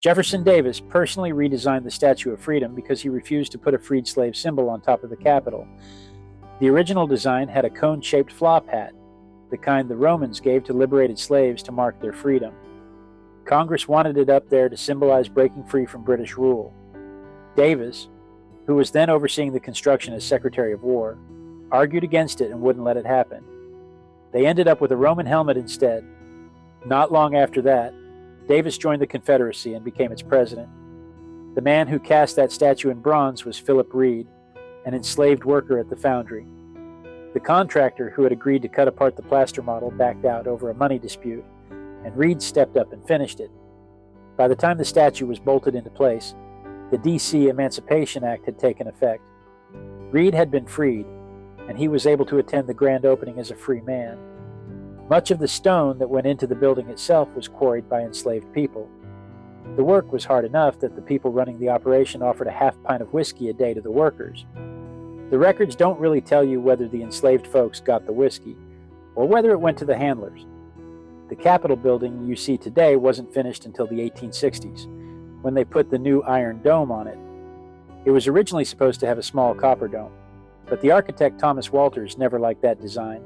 Jefferson Davis personally redesigned the Statue of Freedom because he refused to put a freed slave symbol on top of the Capitol. The original design had a cone-shaped flop hat, the kind the Romans gave to liberated slaves to mark their freedom. Congress wanted it up there to symbolize breaking free from British rule. Davis, who was then overseeing the construction as Secretary of War, argued against it and wouldn't let it happen. They ended up with a Roman helmet instead. Not long after that, Davis joined the Confederacy and became its president. The man who cast that statue in bronze was Philip Reid, an enslaved worker at the foundry. The contractor who had agreed to cut apart the plaster model backed out over a money dispute, and Reid stepped up and finished it. By the time the statue was bolted into place, the D.C. Emancipation Act had taken effect. Reid had been freed, and he was able to attend the grand opening as a free man. Much of the stone that went into the building itself was quarried by enslaved people. The work was hard enough that the people running the operation offered a half pint of whiskey a day to the workers. The records don't really tell you whether the enslaved folks got the whiskey, or whether it went to the handlers. The Capitol building you see today wasn't finished until the 1860s, when they put the new iron dome on it. It was originally supposed to have a small copper dome, but the architect Thomas Walters never liked that design.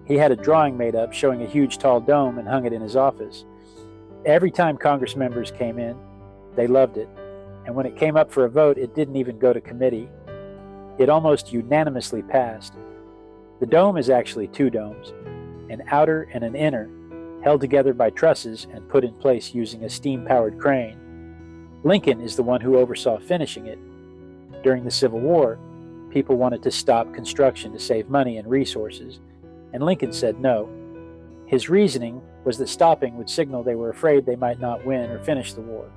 He had a drawing made up showing a huge tall dome and hung it in his office. Every time Congress members came in, they loved it, and when it came up for a vote, it didn't even go to committee. It almost unanimously passed. The dome is actually two domes, an outer and an inner, held together by trusses and put in place using a steam-powered crane. Lincoln is the one who oversaw finishing it. During the Civil War, people wanted to stop construction to save money and resources, and Lincoln said no. His reasoning was that stopping would signal they were afraid they might not win or finish the war.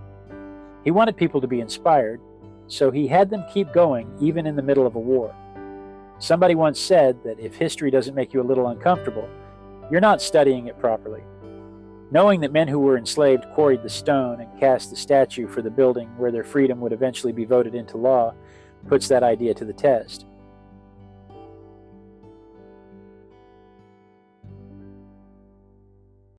He wanted people to be inspired, so he had them keep going even in the middle of a war. Somebody once said that if history doesn't make you a little uncomfortable, you're not studying it properly. Knowing that men who were enslaved quarried the stone and cast the statue for the building where their freedom would eventually be voted into law puts that idea to the test.